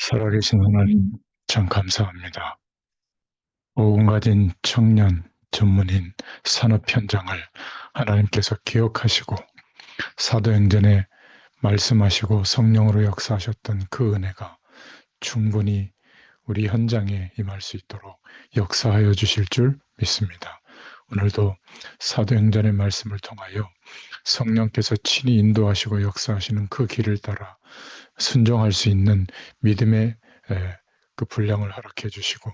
살아계신 하나님, 참 감사합니다. 오금 가진 청년, 전문인, 산업 현장을 하나님께서 기억하시고 사도행전에 말씀하시고 성령으로 역사하셨던 그 은혜가 충분히 우리 현장에 임할 수 있도록 역사하여 주실 줄 믿습니다. 오늘도 사도행전의 말씀을 통하여 성령께서 친히 인도하시고 역사하시는 그 길을 따라 순종할 수 있는 믿음의 그 분량을 허락해 주시고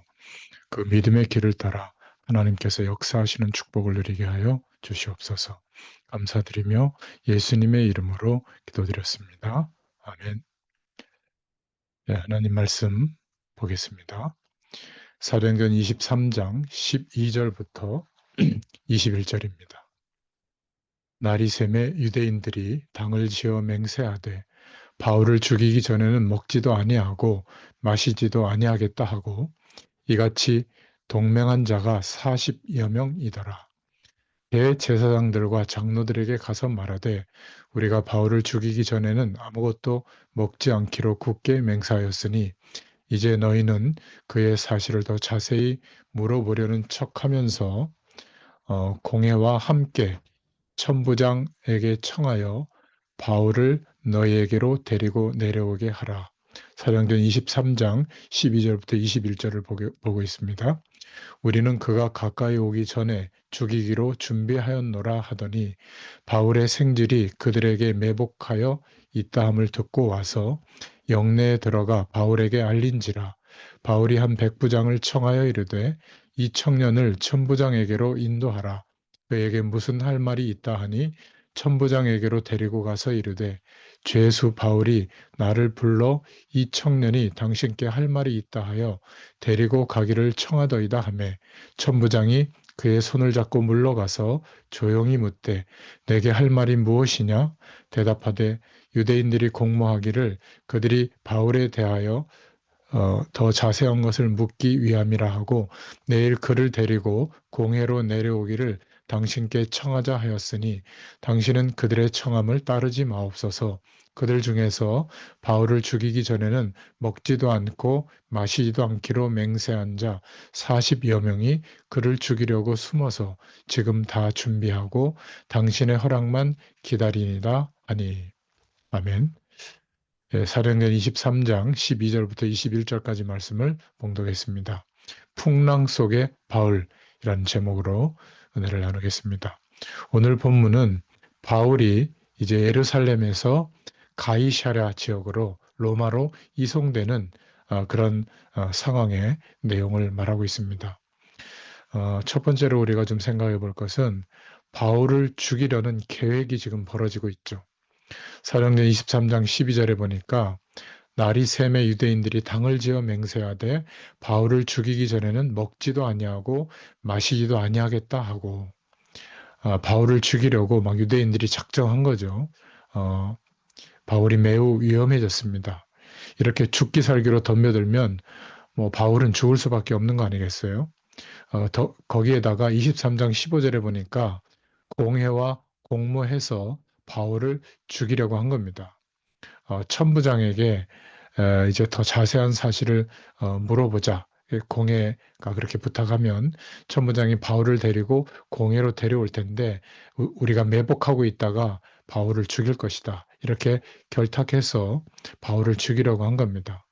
그 믿음의 길을 따라 하나님께서 역사하시는 축복을 누리게 하여 주시옵소서. 감사드리며 예수님의 이름으로 기도드렸습니다. 아멘. 네, 하나님 말씀 보겠습니다. 사도행전 23장 12절부터 21절입니다. 날이 새매 유대인들이 당을 지어 맹세하되 바울을 죽이기 전에는 먹지도 아니하고 마시지도 아니하겠다 하고 이같이 동맹한 자가 40여 명이더라. 대제사장들과 장로들에게 가서 말하되 우리가 바울을 죽이기 전에는 아무것도 먹지 않기로 굳게 맹세하였으니 이제 너희는 그의 사실을 더 자세히 물어보려는 척하면서 공회와 함께 천부장에게 청하여 바울을 너희에게로 데리고 내려오게 하라. 사도행전 23장 12절부터 21절을 보고 있습니다. 우리는 그가 가까이 오기 전에 죽이기로 준비하였노라 하더니 바울의 생질이 그들에게 매복하여 있다함을 듣고 와서 영내에 들어가 바울에게 알린지라. 바울이 한 백부장을 청하여 이르되 이 청년을 천부장에게로 인도하라. 그에게 무슨 할 말이 있다 하니 천부장에게로 데리고 가서 이르되 죄수 바울이 나를 불러 이 청년이 당신께 할 말이 있다 하여 데리고 가기를 청하더이다 하매 천부장이 그의 손을 잡고 물러가서 조용히 묻되 내게 할 말이 무엇이냐? 대답하되 유대인들이 공모하기를 그들이 바울에 대하여 더 자세한 것을 묻기 위함이라 하고 내일 그를 데리고 공회로 내려오기를 당신께 청하자 하였으니 당신은 그들의 청함을 따르지 마옵소서. 그들 중에서 바울을 죽이기 전에는 먹지도 않고 마시지도 않기로 맹세한 자 40여 명이 그를 죽이려고 숨어서 지금 다 준비하고 당신의 허락만 기다리니라 하니. 아멘. 사도행전 23장 12절부터 21절까지 말씀을 봉독했습니다. 풍랑 속의 바울이라는 제목으로 은혜를 나누겠습니다. 오늘 본문은 바울이 이제 예루살렘에서 가이사랴 지역으로 로마로 이송되는 그런 상황의 내용을 말하고 있습니다. 첫 번째로 우리가 좀 생각해 볼 것은 바울을 죽이려는 계획이 지금 벌어지고 있죠. 사도행전 23장 12절에 보니까 날이 새매 유대인들이 당을 지어 맹세하되 바울을 죽이기 전에는 먹지도 아니하고 마시지도 아니하겠다 하고 바울을 죽이려고 막 유대인들이 작정한 거죠. 바울이 매우 위험해졌습니다. 이렇게 죽기 살기로 덤벼들면 뭐 바울은 죽을 수밖에 없는 거 아니겠어요? 거기에다가 23장 15절에 보니까 공회와 공모해서 바울을 죽이려고 한 겁니다. 천부장에게 이제 더 자세한 사실을 물어보자. 공회가 그렇게 부탁하면 천부장이 바울을 데리고 공회로 데려올 텐데 우리가 매복하고 있다가 바울을 죽일 것이다. 이렇게 결탁해서 바울을 죽이려고 한 겁니다.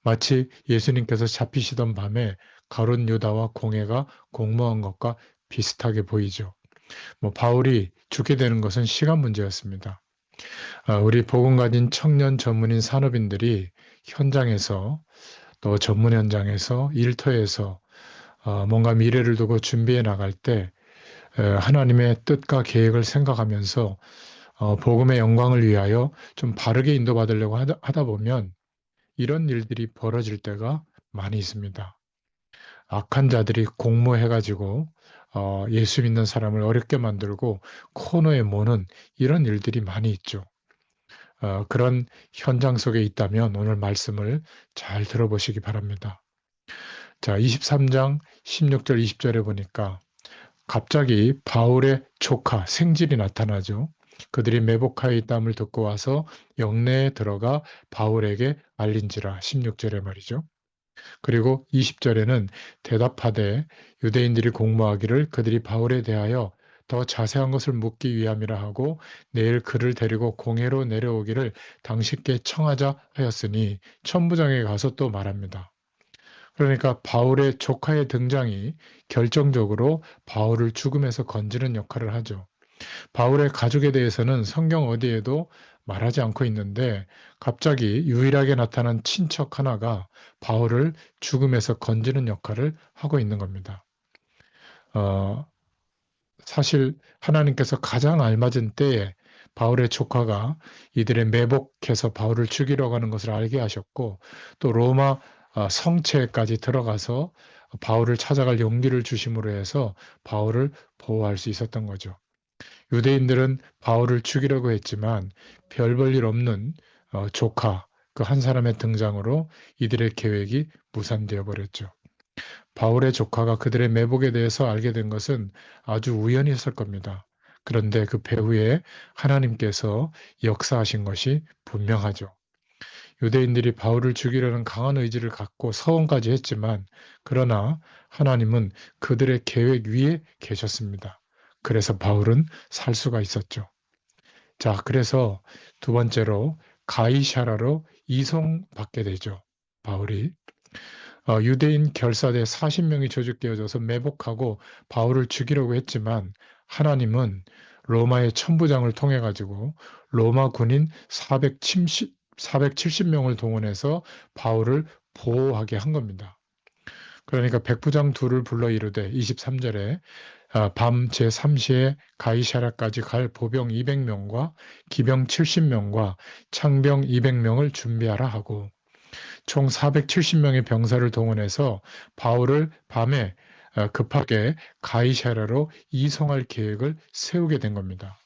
마치 예수님께서 잡히시던 밤에 가룟 유다와 공회가 공모한 것과 비슷하게 보이죠. 바울이 죽게 되는 것은 시간 문제였습니다. 우리 복음 가진 청년 전문인 산업인들이 현장에서 또 전문 현장에서 일터에서 뭔가 미래를 두고 준비해 나갈 때 하나님의 뜻과 계획을 생각하면서 복음의 영광을 위하여 좀 바르게 인도받으려고 하다 보면 이런 일들이 벌어질 때가 많이 있습니다. 악한 자들이 공모해가지고 예수 믿는 사람을 어렵게 만들고 코너에 모는 이런 일들이 많이 있죠. 그런 현장 속에 있다면 오늘 말씀을 잘 들어보시기 바랍니다. 자, 23장 16절 20절에 보니까 갑자기 바울의 조카 생질이 나타나죠. 그들이 매복하여 있다함을 듣고 와서 영내에 들어가 바울에게 알린지라. 16절에 말이죠. 그리고 20절에는 대답하되 유대인들이 공모하기를 그들이 바울에 대하여 더 자세한 것을 묻기 위함이라 하고 내일 그를 데리고 공회로 내려오기를 당신께 청하자 하였으니 천부장에 가서 또 말합니다. 그러니까 바울의 조카의 등장이 결정적으로 바울을 죽음에서 건지는 역할을 하죠. 바울의 가족에 대해서는 성경 어디에도 말하지 않고 있는데 갑자기 유일하게 나타난 친척 하나가 바울을 죽음에서 건지는 역할을 하고 있는 겁니다. 어, 사실 하나님께서 가장 알맞은 때에 바울의 조카가 이들의 매복해서 바울을 죽이려고 하는 것을 알게 하셨고 또 로마 성체까지 들어가서 바울을 찾아갈 용기를 주심으로 해서 바울을 보호할 수 있었던 거죠. 유대인들은 바울을 죽이려고 했지만 별 볼 일 없는 조카 그 한 사람의 등장으로 이들의 계획이 무산되어 버렸죠. 바울의 조카가 그들의 매복에 대해서 알게 된 것은 아주 우연이었을 겁니다. 그런데 그 배후에 하나님께서 역사하신 것이 분명하죠. 유대인들이 바울을 죽이려는 강한 의지를 갖고 서원까지 했지만 그러나 하나님은 그들의 계획 위에 계셨습니다. 그래서 바울은 살 수가 있었죠. 자, 그래서 두 번째로 가이사라로 이송받게 되죠. 바울이. 유대인 결사대 40명이 조직되어져서 매복하고 바울을 죽이려고 했지만 하나님은 로마의 천부장을 통해 가지고 로마 군인 470명을 동원해서 바울을 보호하게 한 겁니다. 그러니까 백부장 둘을 불러 이르되 23절에 밤 제3시에 가이사랴까지 갈 보병 200명과 기병 70명과 창병 200명을 준비하라 하고 총 470명의 병사를 동원해서 바울을 밤에 급하게 가이사랴로 이송할 계획을 세우게 된 겁니다.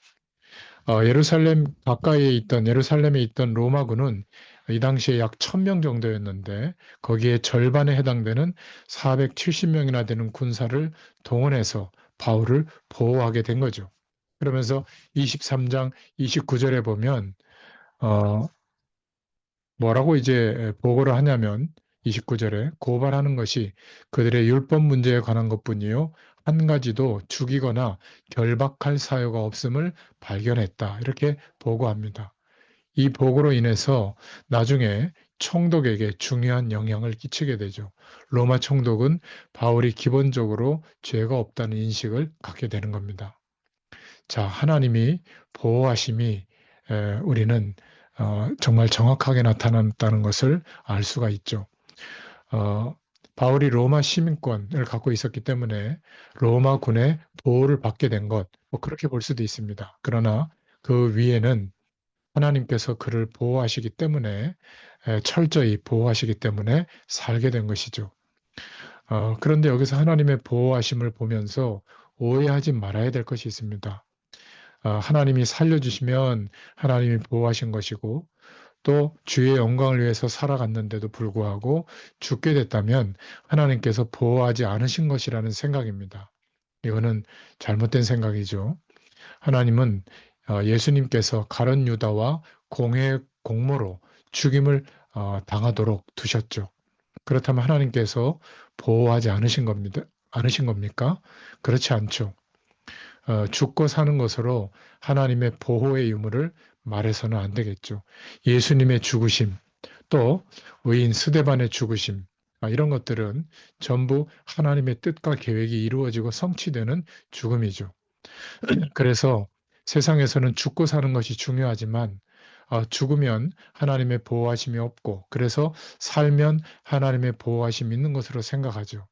예루살렘 가까이에 있던 예루살렘에 있던 로마군은 이 당시에 약 1000명 정도였는데 거기에 절반에 해당되는 470명이나 되는 군사를 동원해서 바울을 보호하게 된 거죠. 그러면서 23장 29절에 보면 어, 뭐라고 이제 보고를 하냐면 29절에 고발하는 것이 그들의 율법 문제에 관한 것뿐이요 한 가지도 죽이거나 결박할 사유가 없음을 발견했다. 이렇게 보고합니다. 이 보고로 인해서 나중에 총독에게 중요한 영향을 끼치게 되죠. 로마 총독은 바울이 기본적으로 죄가 없다는 인식을 갖게 되는 겁니다. 자, 하나님이 보호하심이 우리는 정말 정확하게 나타났다는 것을 알 수가 있죠. 어, 바울이 로마 시민권을 갖고 있었기 때문에 로마군의 보호를 받게 된 것, 뭐 그렇게 볼 수도 있습니다. 그러나 그 위에는 하나님께서 그를 보호하시기 때문에 철저히 보호하시기 때문에 살게 된 것이죠. 그런데 여기서 하나님의 보호하심을 보면서 오해하지 말아야 될 것이 있습니다. 하나님이 살려주시면 하나님이 보호하신 것이고 또 주의 영광을 위해서 살아갔는데도 불구하고 죽게 됐다면 하나님께서 보호하지 않으신 것이라는 생각입니다. 이거는 잘못된 생각이죠. 하나님은 예수님께서 가룟 유다와 공회 공모로 죽임을 당하도록 두셨죠. 그렇다면 하나님께서 보호하지 않으신 겁니다. 않으신 겁니까? 그렇지 않죠. 죽고 사는 것으로 하나님의 보호의 유무를 말해서는 안 되겠죠. 예수님의 죽으심, 또 의인 스데반의 죽으심, 이런 것들은 전부 하나님의 뜻과 계획이 이루어지고 성취되는 죽음이죠. 그래서 세상에서는 죽고 사는 것이 중요하지만 죽으면 하나님의 보호하심이 없고 그래서 살면 하나님의 보호하심이 있는 것으로 생각하죠.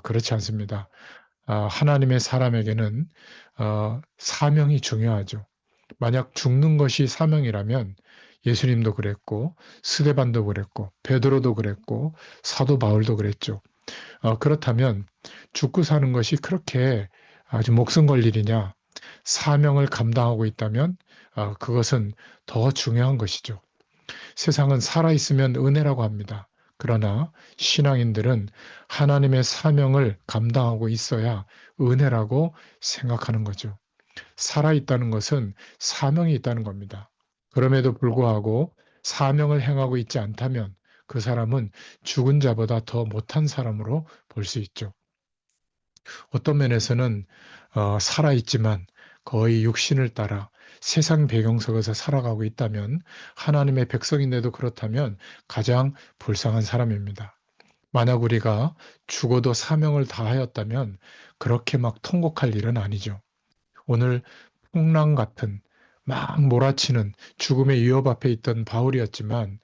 그렇지 않습니다. 하나님의 사람에게는 사명이 중요하죠. 만약 죽는 것이 사명이라면 예수님도 그랬고 스데반도 그랬고 베드로도 그랬고 사도 바울도 그랬죠. 그렇다면 죽고 사는 것이 그렇게 아주 목숨 걸 일이냐? 사명을 감당하고 있다면 그것은 더 중요한 것이죠. 세상은 살아있으면 은혜라고 합니다. 그러나 신앙인들은 하나님의 사명을 감당하고 있어야 은혜라고 생각하는 거죠. 살아있다는 것은 사명이 있다는 겁니다. 그럼에도 불구하고 사명을 행하고 있지 않다면 그 사람은 죽은 자보다 더 못한 사람으로 볼 수 있죠. 어떤 면에서는 살아있지만 거의 육신을 따라 세상 배경 속에서 살아가고 있다면, 하나님의 백성인데도 그렇다면 가장 불쌍한 사람입니다. 만약 우리가 죽어도 사명을 다하였다면 그렇게 막 통곡할 일은 아니죠. 오늘 풍랑 같은 막 몰아치는 죽음의 위협 앞에 있던 바울이었지만,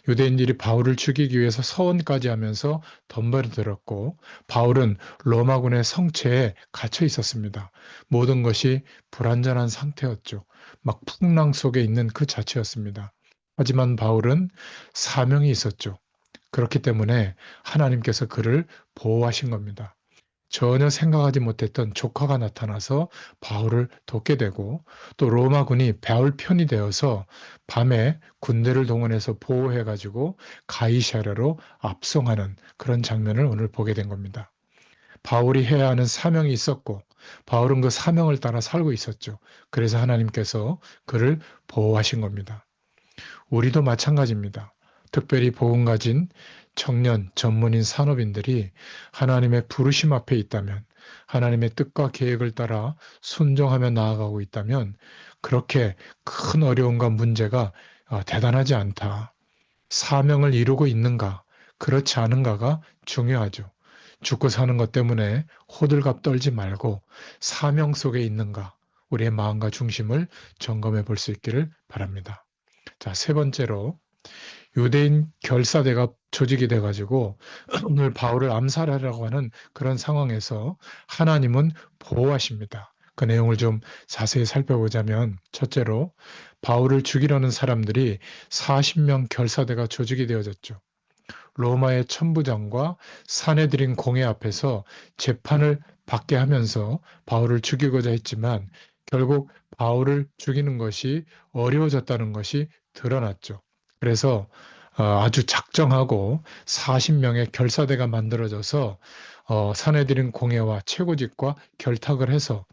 유대인들이 바울을 죽이기 위해서 서원까지 하면서 덤벼들었고, 바울은 로마군의 성체에 갇혀 있었습니다. 모든 것이 불완전한 상태였죠. 막 풍랑 속에 있는 그 자체였습니다. 하지만 바울은 사명이 있었죠. 그렇기 때문에 하나님께서 그를 보호하신 겁니다. 전혀 생각하지 못했던 조카가 나타나서 바울을 돕게 되고, 또 로마군이 바울 편이 되어서 밤에 군대를 동원해서 보호해가지고 가이사랴로 압송하는 그런 장면을 오늘 보게 된 겁니다. 바울이 해야 하는 사명이 있었고, 바울은 그 사명을 따라 살고 있었죠. 그래서 하나님께서 그를 보호하신 겁니다. 우리도 마찬가지입니다. 특별히 복음 가진 청년, 전문인, 산업인들이 하나님의 부르심 앞에 있다면, 하나님의 뜻과 계획을 따라 순종하며 나아가고 있다면, 그렇게 큰 어려움과 문제가 대단하지 않다. 사명을 이루고 있는가, 그렇지 않은가가 중요하죠. 죽고 사는 것 때문에 호들갑 떨지 말고 사명 속에 있는가, 우리의 마음과 중심을 점검해 볼 수 있기를 바랍니다. 자, 세 번째로, 유대인 결사대가 조직이 돼가지고 오늘 바울을 암살하려고 하는 그런 상황에서 하나님은 보호하십니다. 그 내용을 좀 자세히 살펴보자면, 첫째로 바울을 죽이려는 사람들이 40명 결사대가 조직이 되어졌죠. 로마의 천부장과 사내들인 공회 앞에서 재판을 받게 하면서 바울을 죽이고자 했지만, 결국 바울을 죽이는 것이 어려워졌다는 것이 드러났죠. 그래서 아주 작정하고 40명의 결사대가 만들어져서 사내들인 공회와 최고직과 결탁을 해서,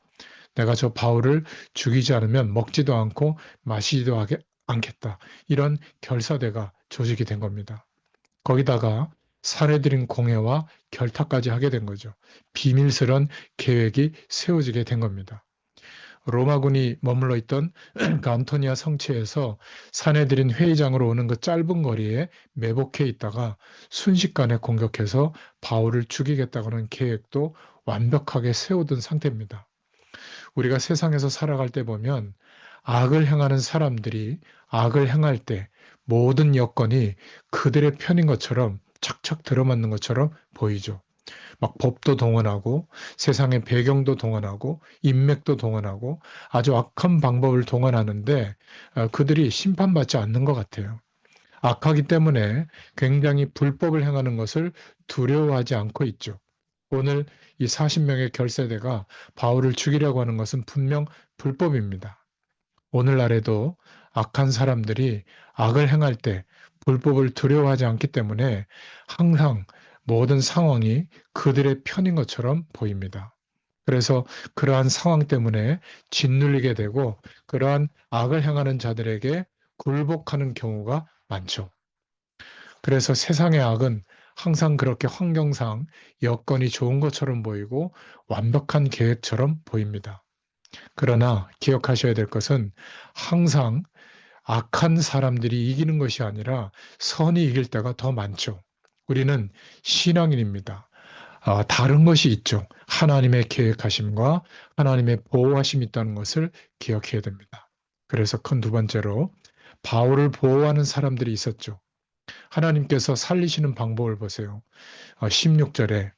내가 저 바울을 죽이지 않으면 먹지도 않고 마시지도 않겠다, 이런 결사대가 조직이 된 겁니다. 거기다가 사내들인 공회와 결탁까지 하게 된 거죠. 비밀스런 계획이 세워지게 된 겁니다. 로마군이 머물러 있던 그 안토니아 성체에서 사내들인 회의장으로 오는 그 짧은 거리에 매복해 있다가 순식간에 공격해서 바울을 죽이겠다고는 계획도 완벽하게 세워둔 상태입니다. 우리가 세상에서 살아갈 때 보면 악을 행하는 사람들이 악을 행할 때 모든 여건이 그들의 편인 것처럼 착착 들어맞는 것처럼 보이죠. 막 법도 동원하고 세상의 배경도 동원하고 인맥도 동원하고 아주 악한 방법을 동원하는데 그들이 심판받지 않는 것 같아요. 악하기 때문에 굉장히 불법을 행하는 것을 두려워하지 않고 있죠. 오늘 이 40명의 결세대가 바울을 죽이려고 하는 것은 분명 불법입니다. 오늘날에도 악한 사람들이 악을 행할 때 불법을 두려워하지 않기 때문에 항상 모든 상황이 그들의 편인 것처럼 보입니다. 그래서 그러한 상황 때문에 짓눌리게 되고, 그러한 악을 행하는 자들에게 굴복하는 경우가 많죠. 그래서 세상의 악은 항상 그렇게 환경상 여건이 좋은 것처럼 보이고 완벽한 계획처럼 보입니다. 그러나 기억하셔야 될 것은, 항상 악한 사람들이 이기는 것이 아니라 선이 이길 때가 더 많죠. 우리는 신앙인입니다. 다른 것이 있죠. 하나님의 계획하심과 하나님의 보호하심이 있다는 것을 기억해야 됩니다. 그래서 큰 두 번째로, 바울을 보호하는 사람들이 있었죠. 하나님께서 살리시는 방법을 보세요. 16절에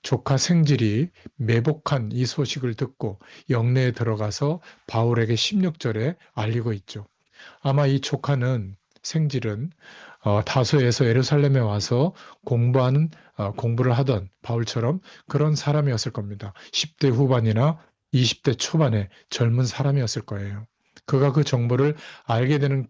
조카 생질이 매복한 이 소식을 듣고 영내에 들어가서 바울에게 16절에 알리고 있죠. 아마 이 조카는, 생질은 다소에서 예루살렘에 와서 공부를 하던 바울처럼 그런 사람이었을 겁니다. 10대 후반이나 20대 초반의 젊은 사람이었을 거예요. 그가 그 정보를 알게 되는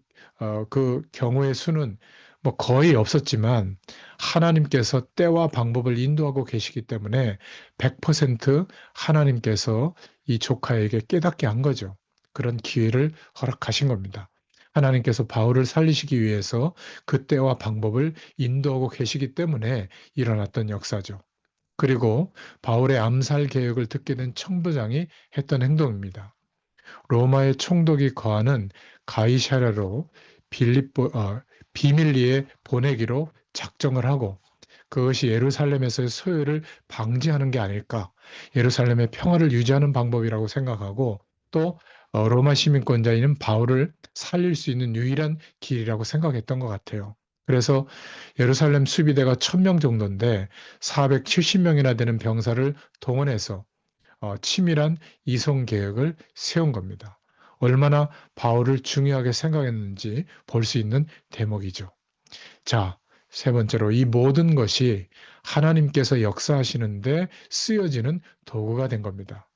그 경우의 수는 뭐 거의 없었지만 하나님께서 때와 방법을 인도하고 계시기 때문에 100% 하나님께서 이 조카에게 깨닫게 한 거죠. 그런 기회를 허락하신 겁니다. 하나님께서 바울을 살리시기 위해서 그 때와 방법을 인도하고 계시기 때문에 일어났던 역사죠. 그리고 바울의 암살 계획을 듣게 된 청부장이 했던 행동입니다. 로마의 총독이 거하는 가이사랴로 비밀리에 보내기로 작정을 하고 그것이 예루살렘에서의 소요를 방지하는 게 아닐까, 예루살렘의 평화를 유지하는 방법이라고 생각하고 또 로마 시민권자인 바울을 살릴 수 있는 유일한 길이라고 생각했던 것 같아요. 그래서 예루살렘 수비대가 1000명 정도인데 470명이나 되는 병사를 동원해서 치밀한 이송 계획을 세운 겁니다. 얼마나 바울을 중요하게 생각했는지 볼 수 있는 대목이죠. 자, 세 번째로 이 모든 것이 하나님께서 역사하시는데 쓰여지는 도구가 된 겁니다.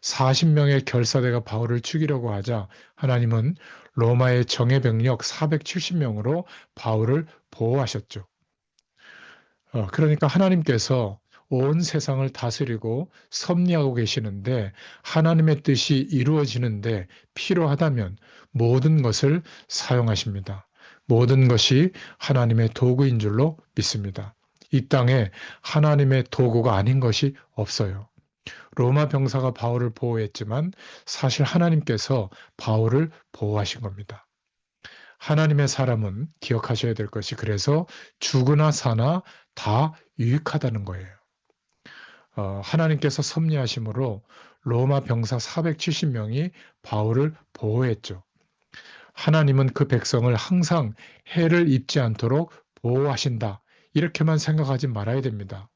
40명의 결사대가 바울을 죽이려고 하자 하나님은 로마의 정예병력 470명으로 바울을 보호하셨죠. 그러니까 하나님께서 온 세상을 다스리고 섭리하고 계시는데 하나님의 뜻이 이루어지는데 필요하다면 모든 것을 사용하십니다. 모든 것이 하나님의 도구인 줄로 믿습니다. 이 땅에 하나님의 도구가 아닌 것이 없어요. 로마 병사가 바울을 보호했지만 사실 하나님께서 바울을 보호하신 겁니다. 하나님의 사람은 기억하셔야 될 것이 그래서 죽으나 사나 다 유익하다는 거예요. 하나님께서 섭리하심으로 로마 병사 470명이 바울을 보호했죠. 하나님은 그 백성을 항상 해를 입지 않도록 보호하신다. 이렇게만 생각하지 말아야 됩니다.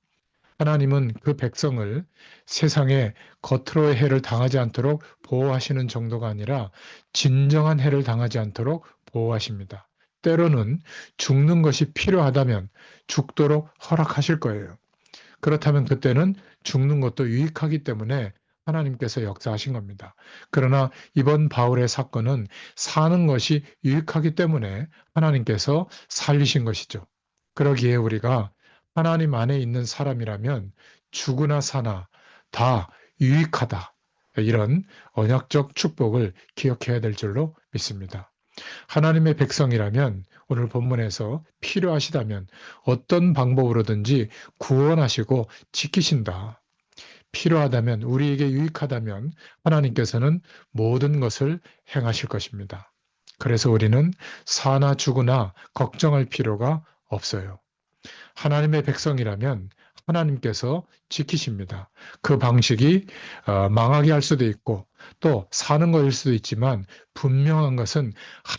하나님은 그 백성을 세상에 겉으로의 해를 당하지 않도록 보호하시는 정도가 아니라 진정한 해를 당하지 않도록 보호하십니다. 때로는 죽는 것이 필요하다면 죽도록 허락하실 거예요. 그렇다면 그때는 죽는 것도 유익하기 때문에 하나님께서 역사하신 겁니다. 그러나 이번 바울의 사건은 사는 것이 유익하기 때문에 하나님께서 살리신 것이죠. 그러기에 우리가 하나님 안에 있는 사람이라면 죽으나 사나 다 유익하다. 이런 언약적 축복을 기억해야 될 줄로 믿습니다. 하나님의 백성이라면 오늘 본문에서 필요하시다면 어떤 방법으로든지 구원하시고 지키신다. 필요하다면 우리에게 유익하다면 하나님께서는 모든 것을 행하실 것입니다. 그래서 우리는 사나 죽으나 걱정할 필요가 없어요. 하나님의 백성이라면 하나님께서 지키십니다. 그 방식이 망하게 할 수도 있고 또 사는 것일 수도 있지만 분명한 것은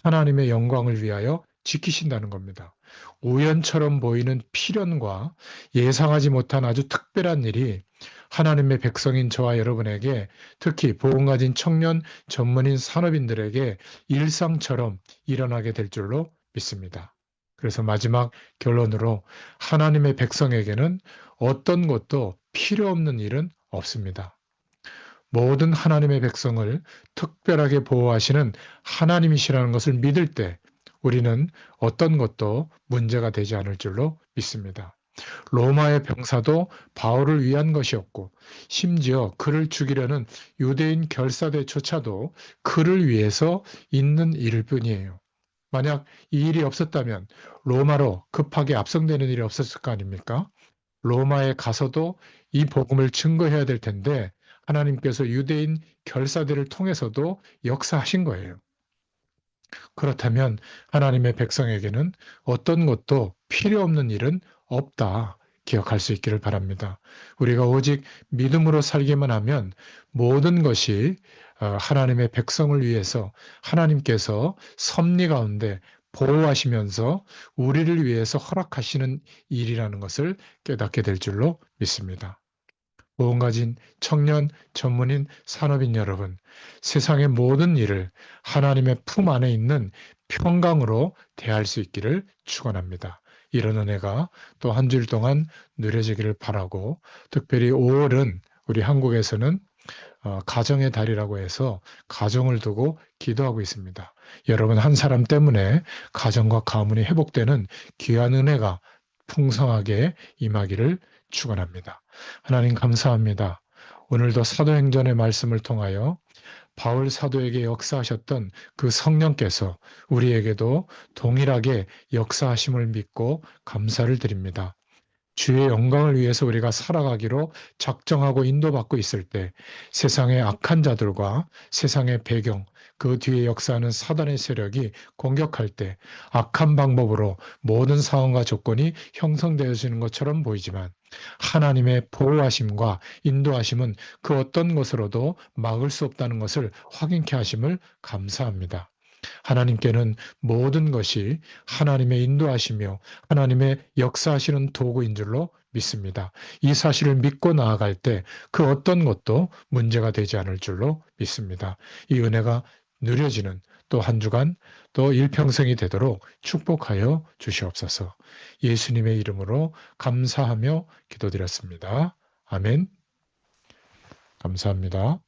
하나님의 영광을 위하여 지키신다는 겁니다. 우연처럼 보이는 필연과 예상하지 못한 아주 특별한 일이 하나님의 백성인 저와 여러분에게 특히 복음 가진 청년 전문인 산업인들에게 일상처럼 일어나게 될 줄로 믿습니다. 그래서 마지막 결론으로 하나님의 백성에게는 어떤 것도 필요 없는 일은 없습니다. 모든 하나님의 백성을 특별하게 보호하시는 하나님이시라는 것을 믿을 때 우리는 어떤 것도 문제가 되지 않을 줄로 믿습니다. 로마의 병사도 바울을 위한 것이었고 심지어 그를 죽이려는 유대인 결사대조차도 그를 위해서 있는 일일 뿐이에요. 만약 이 일이 없었다면 로마로 급하게 압송되는 일이 없었을 거 아닙니까? 로마에 가서도 이 복음을 증거해야 될 텐데 하나님께서 유대인 결사들을 통해서도 역사하신 거예요. 그렇다면 하나님의 백성에게는 어떤 것도 필요 없는 일은 없다. 기억할 수 있기를 바랍니다. 우리가 오직 믿음으로 살기만 하면 모든 것이 하나님의 백성을 위해서 하나님께서 섭리 가운데 보호하시면서 우리를 위해서 허락하시는 일이라는 것을 깨닫게 될 줄로 믿습니다. 보험 가진 청년, 전문인, 산업인 여러분, 세상의 모든 일을 하나님의 품 안에 있는 평강으로 대할 수 있기를 축원합니다. 이런 은혜가 또 한 주일 동안 누려지기를 바라고 특별히 5월은 우리 한국에서는 가정의 달이라고 해서 가정을 두고 기도하고 있습니다. 여러분 한 사람 때문에 가정과 가문이 회복되는 귀한 은혜가 풍성하게 임하기를 축원합니다. 하나님 감사합니다. 오늘도 사도행전의 말씀을 통하여 바울 사도에게 역사하셨던 그 성령께서 우리에게도 동일하게 역사하심을 믿고 감사를 드립니다. 주의 영광을 위해서 우리가 살아가기로 작정하고 인도받고 있을 때 세상의 악한 자들과 세상의 배경, 그 뒤에 역사하는 사단의 세력이 공격할 때 악한 방법으로 모든 상황과 조건이 형성되어지는 것처럼 보이지만 하나님의 보호하심과 인도하심은 그 어떤 것으로도 막을 수 없다는 것을 확인케 하심을 감사합니다. 하나님께는 모든 것이 하나님의 인도하시며 하나님의 역사하시는 도구인 줄로 믿습니다. 이 사실을 믿고 나아갈 때 그 어떤 것도 문제가 되지 않을 줄로 믿습니다. 이 은혜가 누려지는 또 한 주간 또 일평생이 되도록 축복하여 주시옵소서. 예수님의 이름으로 감사하며 기도드렸습니다. 아멘. 감사합니다.